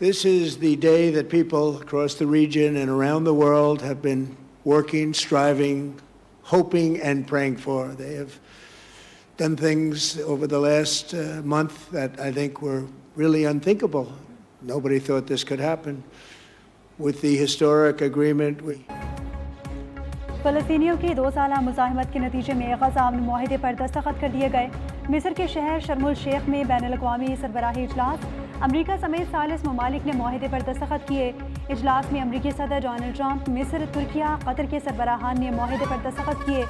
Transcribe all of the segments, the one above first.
This is the day that people across the region and around the world have been working, striving, hoping, and praying for. They have done things over the last month that I think were really unthinkable. Nobody thought this could happen. With the historic agreement, فلسطینیوں کی 2 سالہ مزاحمت کے نتیجے میں غزہ امن معاہدے پر دستخط کر دیے گئے. مصر کے شہر شرم الشیخ میں بین الاقوامی سربراہی اجلاس. امریکہ سمیت 40 ممالک نے معاہدے پر دستخط کیے. اجلاس میں امریکی صدر ڈونلڈ ٹرمپ، مصر، ترکیہ، قطر کے سربراہان نے معاہدے پر دستخط کیے.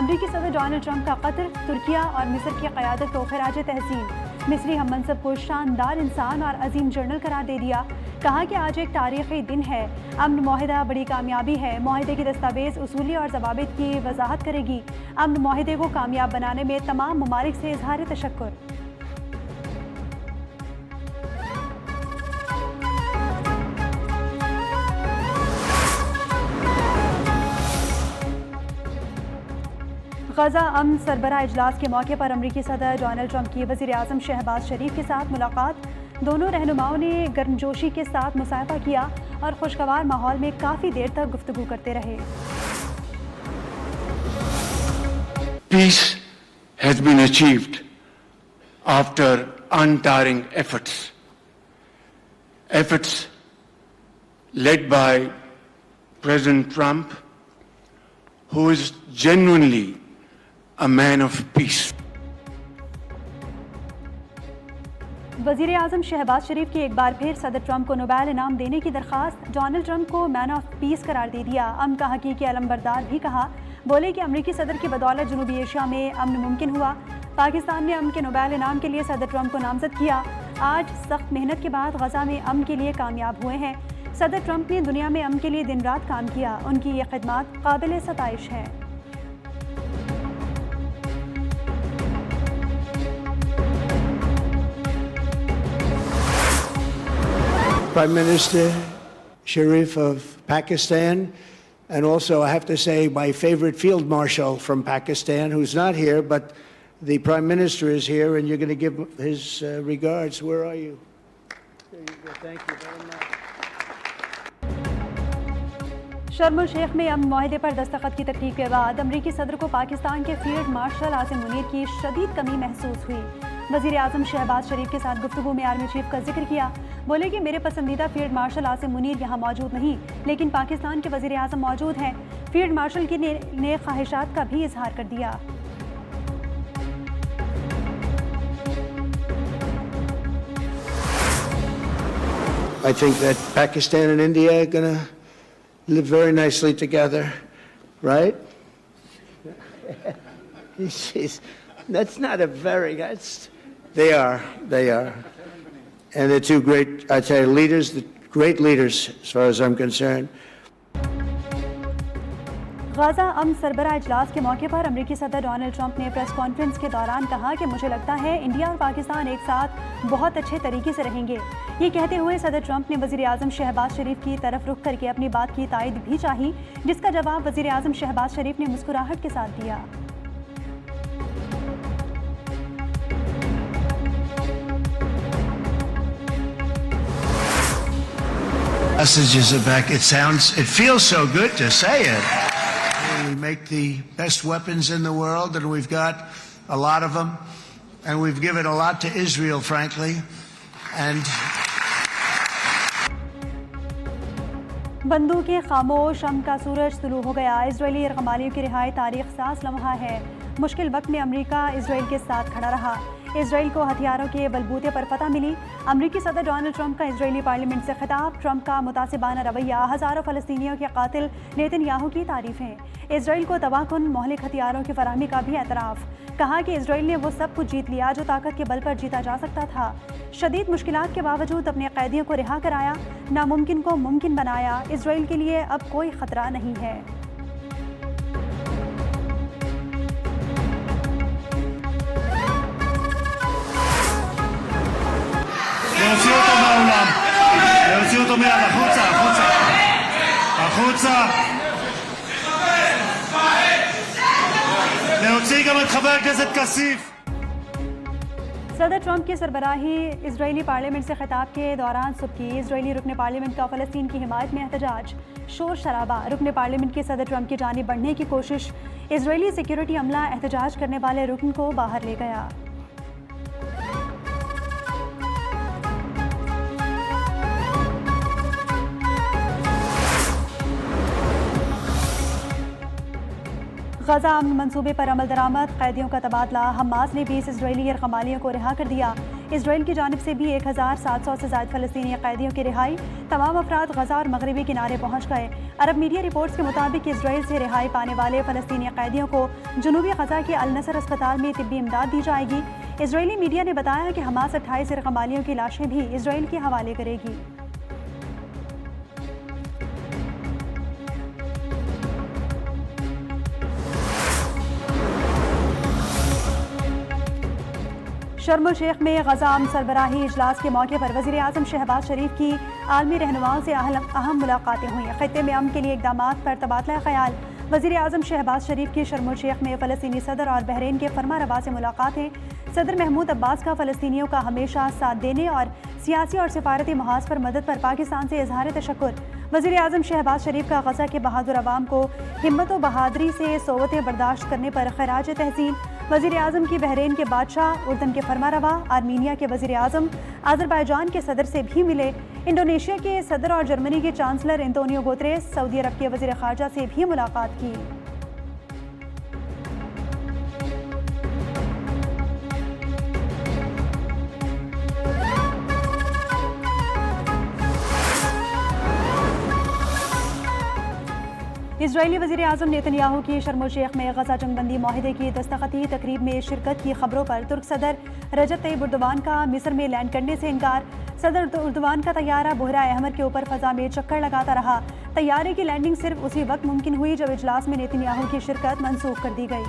امریکی صدر ڈونلڈ ٹرمپ کا قطر، ترکیہ اور مصر کی قیادت کو خراج تحسین. مصری ہم منصب کو شاندار انسان اور عظیم جنرل قرار دے دیا. کہا کہ آج ایک تاریخی دن ہے. امن معاہدہ بڑی کامیابی ہے. معاہدے کی دستاویز اصولی اور ضوابط کی وضاحت کرے گی. امن معاہدے کو کامیاب بنانے میں تمام ممالک سے اظہار تشکر. غزہ امن سربراہ اجلاس کے موقع پر امریکی صدر ڈونلڈ ٹرمپ کی وزیر اعظم شہباز شریف کے ساتھ ملاقات. دونوں رہنماؤں نے گرمجوشی کے ساتھ مصافحہ کیا اور خوشگوار ماحول میں کافی دیر تک گفتگو کرتے رہے. Peace has been achieved after untiring efforts. Efforts led by President Trump, who is genuinely a man of peace. وزیر اعظم شہباز شریف کی ایک بار پھر صدر ٹرمپ کو نوبیل انعام دینے کی درخواست. ڈونلڈ ٹرمپ کو مین آف پیس قرار دے دیا. امن کا حقیقی علمبردار بھی کہا. بولے کہ امریکی صدر کی بدولت جنوبی ایشیا میں امن ممکن ہوا. پاکستان نے امن کے نوبیل انعام کے لیے صدر ٹرمپ کو نامزد کیا. آج سخت محنت کے بعد غزہ میں امن کے لیے کامیاب ہوئے ہیں. صدر ٹرمپ نے دنیا میں امن کے لیے دن رات کام کیا. ان کی یہ خدمات قابل ستائش ہیں. Prime Minister Sharif of Pakistan, and also I have to say my favorite field marshal from Pakistan, who's not here, but the Prime Minister is here, and you're going to give his regards. Where are you? There you go. Thank you very much. شرم الشیخ میں امن معاہدے پر دستخط کی تقریب کے بعد امریکی صدر کو پاکستان کے فیلڈ مارشل عاصم منیر کی شدید کمی محسوس ہوئی. وزیر اعظم شہباز شریف کے ساتھ گفتگو میں آرمی چیف کا ذکر کیا. بولے کہ میرے پسندیدہ فیلڈ مارشل عاصم منیر یہاں موجود نہیں، لیکن پاکستان کے وزیر اعظم موجود ہیں. فیلڈ مارشل کی نے خواہشات کا بھی اظہار کر دیا. I think that Pakistan and India are going to live very nicely together, right? That's not a very... They are. And they're two great, I tell you, leaders, great leaders as far as I'm concerned. Gaza امن سربراہ اجلاس کے موقع پر امریکی صدر Donald Trump نے press conference کے دوران کہا کہ مجھے لگتا ہے انڈیا اور پاکستان ایک ساتھ بہت اچھے طریقے سے رہیں گے. یہ کہتے ہوئے صدر ٹرمپ نے وزیر اعظم شہباز شریف کی طرف رخ کر کے اپنی بات کی تائید بھی چاہی، جس کا جواب وزیر اعظم شہباز شریف نے مسکراہٹ کے ساتھ دیا. Messages are back. It feels so good to say it. We make the best weapons in the world, and we've got a lot of them, and we've given a lot to Israel, frankly, and بندوقیں خاموش، شام کا سورج طلوع ہو گیا. اسرائیلی یرغمالیوں کی رہائی تاریخ ساز لمحہ ہے. مشکل وقت میں امریکہ اسرائیل کے ساتھ کھڑا رہا. اسرائیل کو ہتھیاروں کے بلبوتے پر فتح ملی. امریکی صدر ڈونلڈ ٹرمپ کا اسرائیلی پارلیمنٹ سے خطاب. ٹرمپ کا متعصبانہ رویہ، ہزاروں فلسطینیوں کے قاتل نیتن یاہو کی تعریفیں. اسرائیل کو تباہ کن مہلک ہتھیاروں کی فراہمی کا بھی اعتراف. کہا کہ اسرائیل نے وہ سب کچھ جیت لیا جو طاقت کے بل پر جیتا جا سکتا تھا. شدید مشکلات کے باوجود اپنے قیدیوں کو رہا کرایا، ناممکن کو ممکن بنایا. اسرائیل کے لیے اب کوئی خطرہ نہیں ہے. להוציא אותו מהאולם, להוציא אותו מיד, החוצה, החוצה, החוצה. להוציא גם את חבר הכנסת כסיף. صدر ٹرمپ کی سربراہی اسرائیلی پارلیمنٹ سے خطاب کے دوران صبح کی اسرائیلی رکن پارلیمنٹ کا فلسطین کی حمایت میں احتجاج، شور شرابہ، رکن پارلیمنٹ کی صدر ٹرمپ کی جانب بڑھنے کی کوشش، اسرائیلی سیکیورٹی عملہ احتجاج کرنے والے رکن کو باہر لے گیا۔ غزہ امن منصوبے پر عمل درآمد، قیدیوں کا تبادلہ، حماس نے 20 اسرائیلی یرغمالیوں کو رہا کر دیا، اسرائیل کی جانب سے بھی 1700 سے زائد فلسطینی قیدیوں کی رہائی، تمام افراد غزہ اور مغربی کنارے پہنچ گئے۔ عرب میڈیا رپورٹس کے مطابق اسرائیل سے رہائی پانے والے فلسطینی قیدیوں کو جنوبی غزہ کے النصر اسپتال میں طبی امداد دی جائے گی۔ اسرائیلی میڈیا نے بتایا کہ حماس 28 یرغمالیوں کی لاشیں بھی اسرائیل کے حوالے کرے گی۔ شرم الشیخ میں غزہ امن سربراہی اجلاس کے موقع پر وزیر اعظم شہباز شریف کی عالمی رہنماؤں سے اہم ملاقاتیں ہوئیں۔ خطے میں امن کے لیے اقدامات پر تبادلہ خیال۔ وزیر اعظم شہباز شریف کی شرم الشیخ میں فلسطینی صدر اور بحرین کے فرما روا سے ملاقاتیں۔ صدر محمود عباس کا فلسطینیوں کا ہمیشہ ساتھ دینے اور سیاسی اور سفارتی محاذ پر مدد پر پاکستان سے اظہار تشکر۔ وزیر اعظم شہباز شریف کا غزہ کے بہادر عوام کو ہمت و بہادری سے صعوبتیں برداشت کرنے پر خراج تحسین۔ وزیر اعظم کی بحرین کے بادشاہ، اردن کے فرما روا، آرمینیا کے وزیر اعظم، آذربائیجان کے صدر سے بھی ملے، انڈونیشیا کے صدر اور جرمنی کے چانسلر انتونیو گوتریس، سعودی عرب کے وزیر خارجہ سے بھی ملاقات کی۔ اسرائیلی وزیر اعظم نیتن یاہو کی شرم الشیخ میں غزہ جنگ بندی معاہدے کی دستخطی تقریب میں شرکت کی خبروں پر ترک صدر رجب طیب اردوان کا مصر میں لینڈ کرنے سے انکار۔ صدر اردوان کا طیارہ بحیرہ احمر کے اوپر فضا میں چکر لگاتا رہا۔ طیارے کی لینڈنگ صرف اسی وقت ممکن ہوئی جب اجلاس میں نیتن یاہو کی شرکت منسوخ کر دی گئی۔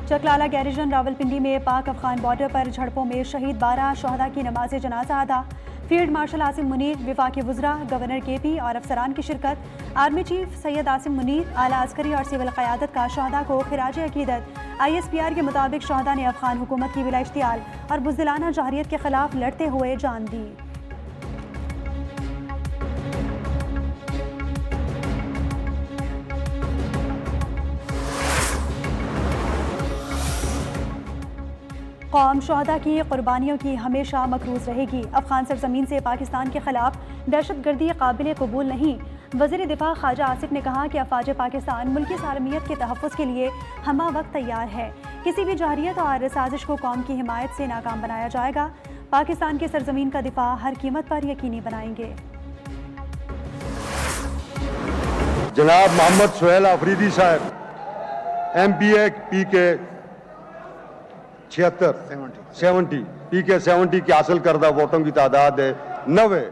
چکلالہ گیریجن راولپنڈی میں پاک افغان بارڈر پر جھڑپوں میں شہید 12 شہداء کی نماز جنازہ ادا۔ فیلڈ مارشل عاصم منیر، وفاقی وزراء، گورنر کے پی اور افسران کی شرکت۔ آرمی چیف سید عاصم منیر، اعلیٰ عسکری اور سول قیادت کا شہداء کو خراج عقیدت۔ ISPR کے مطابق شہداء نے افغان حکومت کی بلا اشتعال اور بزدلانہ جارحیت کے خلاف لڑتے ہوئے جان دی۔ قوم شہداء کی قربانیوں کی ہمیشہ مقروض رہے گی۔ افغان سرزمین سے پاکستان کے خلاف دہشت گردی قابل قبول نہیں۔ وزیر دفاع خواجہ آصف نے کہا کہ افواج پاکستان ملکی سالمیت کے تحفظ کے لیے ہمہ وقت تیار ہے۔ کسی بھی جارحیت اور سازش کو قوم کی حمایت سے ناکام بنایا جائے گا۔ پاکستان کی سرزمین کا دفاع ہر قیمت پر یقینی بنائیں گے۔ جناب محمد سہیل آفریدی صاحب MPA PK 70 PK 70 کی حاصل کردہ ووٹوں کی تعداد ہے 90۔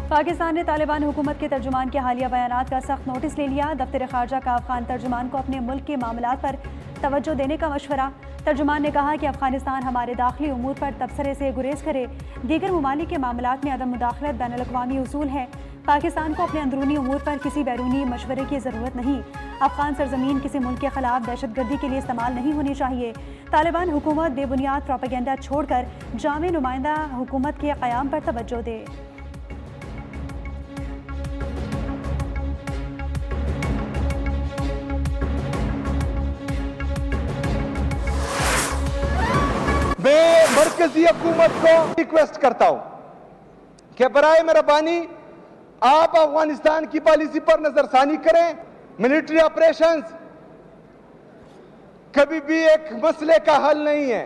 پاکستان نے طالبان حکومت کے ترجمان کے حالیہ بیانات کا سخت نوٹس لے لیا۔ دفتر خارجہ کا افغان ترجمان کو اپنے ملک کے معاملات پر توجہ دینے کا مشورہ۔ ترجمان نے کہا کہ افغانستان ہمارے داخلی امور پر تبصرے سے گریز کرے۔ دیگر ممالک کے معاملات میں عدم مداخلت بین الاقوامی اصول ہے۔ پاکستان کو اپنے اندرونی امور پر کسی بیرونی مشورے کی ضرورت نہیں۔ افغان سرزمین کسی ملک کے خلاف دہشت گردی کے لیے استعمال نہیں ہونی چاہیے۔ طالبان حکومت بے بنیاد پروپیگنڈا چھوڑ کر جامع نمائندہ حکومت کے قیام پر توجہ دے۔ میں مرکزی حکومت کو ریکویسٹ کرتا ہوں کہ برائے مہربانی آپ افغانستان کی پالیسی پر نظر ثانی کریں۔ ملٹری آپریشنز کبھی بھی ایک مسئلے کا حل نہیں ہے۔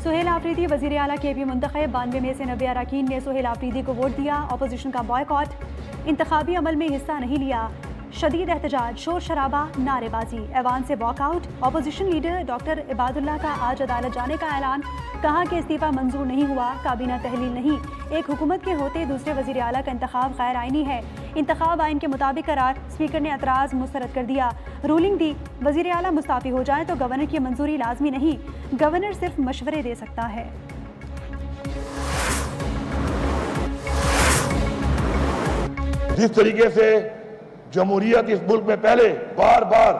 سہیل آفریدی وزیر اعلیٰ KP منتخب، 92 میں سے 90 اراکین نے سہیل آفریدی کو ووٹ دیا۔ اپوزیشن کا بائیکاٹ، انتخابی عمل میں حصہ نہیں لیا۔ شدید احتجاج، شور شرابہ، نعرے بازی، ایوان سے walk out. Opposition leader doctor عباد اللہ کا آج عدالت جانے کا اعلان، کہا کہ استعفیٰ منظور نہیں ہوا، کابینہ تحلیل نہیں۔ ایک حکومت کے ہوتے دوسرے وزیر اعلیٰ کا انتخاب غیر آئینی ہے۔ انتخاب آئین کے مطابق قرار، اسپیکر نے اعتراض مسترد کر دیا۔ رولنگ دی، وزیر اعلیٰ مستعفی ہو جائیں تو گورنر کی منظوری لازمی نہیں، گورنر صرف مشورے دے سکتا ہے۔ جس طریقے سے جمہوریت اس ملک میں پہلے بار بار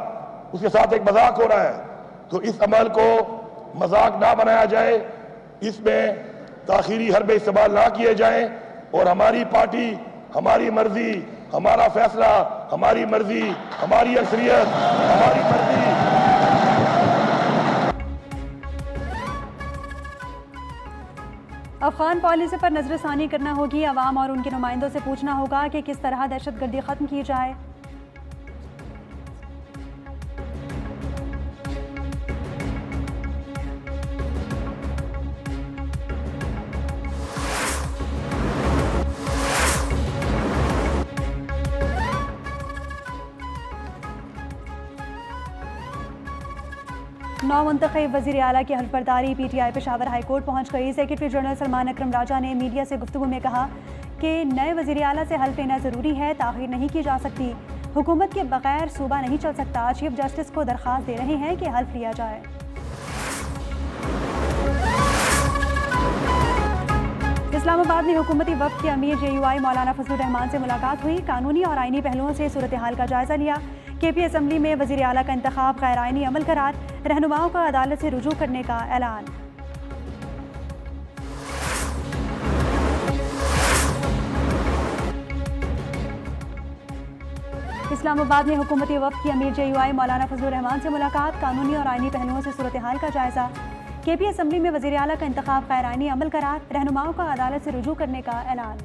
اس کے ساتھ ایک مذاق ہو رہا ہے، تو اس عمل کو مذاق نہ بنایا جائے، اس میں تاخیری حربے استعمال نہ کیے جائیں، اور ہماری پارٹی، ہماری مرضی، ہمارا فیصلہ، ہماری مرضی، ہماری اکثریت، ہماری مرضی۔ افغان پالیسی پر نظر ثانی کرنا ہوگی، عوام اور ان کے نمائندوں سے پوچھنا ہوگا کہ کس طرح دہشت گردی ختم کی جائے۔ نو منتخب وزیر اعلیٰ کی حلف برداری P T I Peshawar high court پہنچ گئی۔ سیکرٹری جنرل سلمان اکرم راجہ نے میڈیا سے گفتگو میں کہا کہ نئے وزیر اعلیٰ سے حلف لینا ضروری ہے، تاخیر نہیں کی جا سکتی، حکومت کے بغیر صوبہ نہیں چل سکتا۔ چیف جسٹس کو درخواست دے رہے ہیں کہ حلف لیا جائے۔ اسلام آباد میں حکومتی وفد کے امیر جے یو آئی مولانا فضل الرحمان سے ملاقات ہوئی، قانونی اور آئینی پہلوؤں سے صورتحال کا جائزہ لیا۔ کے پی اسمبلی میں وزیر اعلیٰ کا انتخاب غیر آئینی عمل قرار، رہنماؤں کا عدالت سے رجوع کرنے کا اعلان۔ اسلام آباد میں حکومتی وفد کی امیر جے یو آئی مولانا فضل الرحمان سے ملاقات، قانونی اور آئینی پہلوؤں سے صورتحال کا جائزہ۔ کے پی اسمبلی میں وزیر اعلیٰ کا انتخاب غیر آئینی عمل قرار، رہنماؤں کا عدالت سے رجوع کرنے کا اعلان۔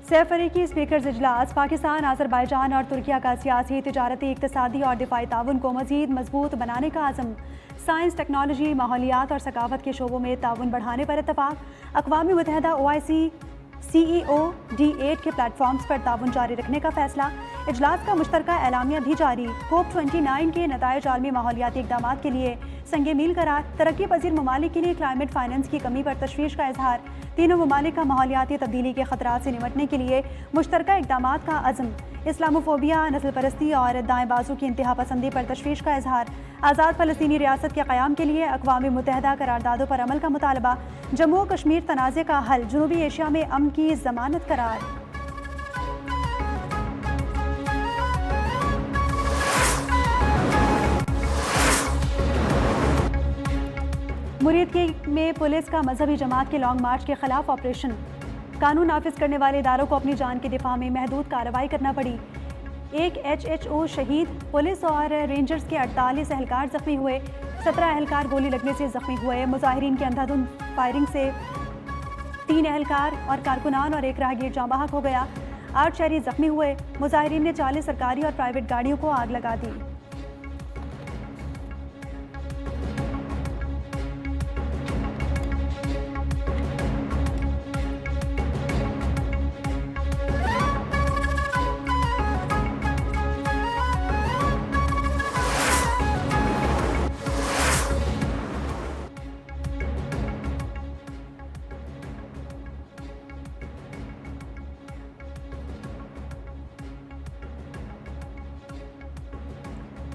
سیف فریقی اسپیکرز اجلاس پاکستان، آذربائیجان اور ترکیہ کا سیاسی، تجارتی، اقتصادی اور دفاعی تعاون کو مزید مضبوط بنانے کا عزم۔ سائنس، ٹیکنالوجی، ماحولیات اور ثقافت کے شعبوں میں تعاون بڑھانے پر اتفاق۔ اقوام متحدہ OIC CEO D8 کے پلیٹ فارمز پر تعاون جاری رکھنے کا فیصلہ۔ اجلاس کا مشترکہ اعلامیہ بھی جاری۔ COP 29 کے نتائج عالمی ماحولیاتی اقدامات کے لیے سنگ میل قرار۔ ترقی پذیر ممالک کے لیے کلائمیٹ فائنانس کی کمی پر تشویش کا اظہار۔ تینوں ممالک کا ماحولیاتی تبدیلی کے خطرات سے نمٹنے کے لیے مشترکہ اقدامات کا عزم۔ اسلاموفوبیا، نسل پرستی اور دائیں بازو کی انتہا پسندی پر تشویش کا اظہار۔ آزاد فلسطینی ریاست کے قیام کے لیے اقوام متحدہ قراردادوں پر عمل کا مطالبہ۔ جموں و کشمیر تنازع کا حل، جنوبی ایشیا میں امن کی ضمانت قرار۔ مریدکی میں پولیس کا مذہبی جماعت کے لانگ مارچ کے خلاف آپریشن۔ قانون نافذ کرنے والے اداروں کو اپنی جان کے دفاع میں محدود کارروائی کرنا پڑی۔ ایک HHO شہید، پولیس اور رینجرز کے 48 اہلکار زخمی ہوئے، 17 اہلکار گولی لگنے سے زخمی ہوئے۔ مظاہرین کی اندھا دھند فائرنگ سے 3 اہلکار اور کارکنان اور ایک راہگیر جاں بحق ہو گیا، 8 شہری زخمی ہوئے۔ مظاہرین نے 40 سرکاری اور پرائیویٹ گاڑیوں کو آگ لگا دی۔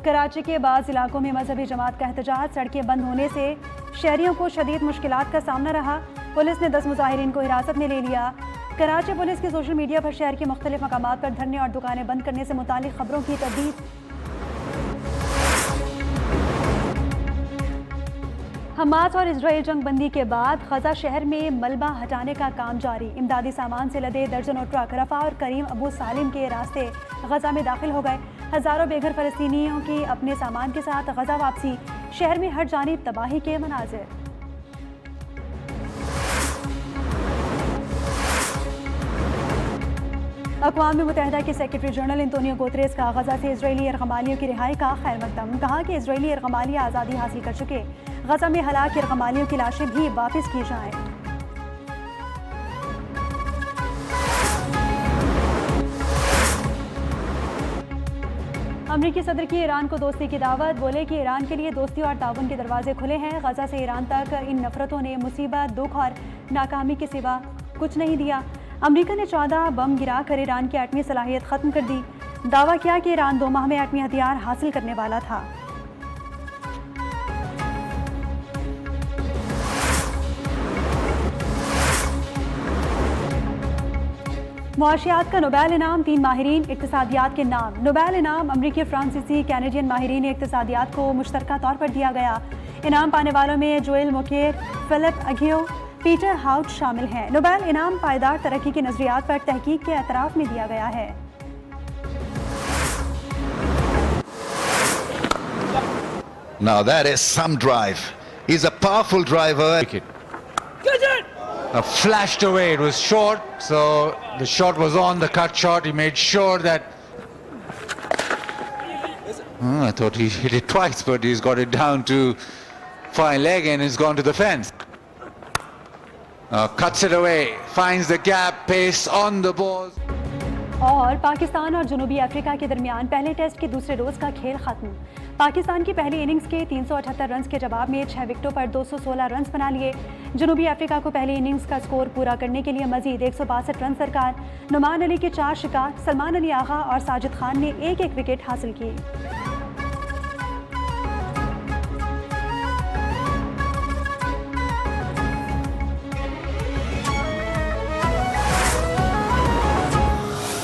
کراچی کے بعض علاقوں میں مذہبی جماعت کا احتجاج، سڑکیں بند ہونے سے شہریوں کو شدید مشکلات کا سامنا رہا۔ پولیس نے 10 مظاہرین کو حراست میں لے لیا۔ کراچی پولیس کی سوشل میڈیا پر شہر کے مختلف مقامات پر دھرنے اور دکانیں بند کرنے سے متعلق خبروں کی تردید۔ حماس اور اسرائیل جنگ بندی کے بعد غزہ شہر میں ملبہ ہٹانے کا کام جاری۔ امدادی سامان سے لدے درجنوں ٹرک رفح اور کریم ابو سالم کے راستے غزہ میں داخل ہو گئے۔ ہزاروں بے گھر فلسطینیوں کی اپنے سامان کے ساتھ غزہ واپسی، شہر میں ہر جانب تباہی کے مناظر۔ اقوام متحدہ کے سیکرٹری جنرل انتونیو گوتریس کا غزہ سے اسرائیلی یرغمالیوں کی رہائی کا خیر مقدم۔ کہا کہ اسرائیلی یرغمالیہ آزادی حاصل کر چکے، غزہ میں ہلاک یرغمالیوں کی لاشیں بھی واپس کی جائیں۔ امریکی صدر کی ایران کو دوستی کی دعوت، بولے کہ ایران کے لیے دوستی اور تعاون کے دروازے کھلے ہیں۔ غزہ سے ایران تک ان نفرتوں نے مصیبت، دکھ اور ناکامی کے سوا کچھ نہیں دیا۔ امریکہ نے 14 بم گرا کر ایران کی ایٹمی صلاحیت ختم کر دی، دعویٰ کیا کہ ایران 2 ماہ میں ایٹمی ہتھیار حاصل کرنے والا تھا۔ معاشیات کا نوبیل انعام 3 ماہرین اقتصادیات کے نام۔ نوبیل انعام امریکی، فرانسیسی، کینیڈین ماہرین اقتصادیات کو مشترکہ طور پر دیا گیا۔ انعام پانے والوں میں جوئل موکیر، فلپ اگیو، پیٹر ہاؤٹ شامل ہیں۔ نوبیل انعام پائیدار ترقی کے نظریات پر تحقیق کے اعتراف میں دیا گیا ہے۔ Now that is some drive. He's a powerful driver. Flashed away. It was short, so the shot was on, the cut shot. He made sure that... I thought he hit it twice, but he's got it down to fine leg and he's gone to the fence. Cuts it away, finds the gap, pace on the ball. اور پاکستان اور جنوبی افریقہ کے درمیان پہلے test کے دوسرے روز کا کھیل ختم۔ پاکستان کی پہلی اننگز کے 378 رنز کے جواب میں 6 وکٹوں پر 216 رنز بنا لیے۔ جنوبی افریقہ کو پہلی اننگز کا سکور پورا کرنے کے لیے مزید 162 رنز درکار۔ نعمان علی کے 4 شکار، سلمان علی آغا اور ساجد خان نے ایک ایک وکٹ حاصل کی۔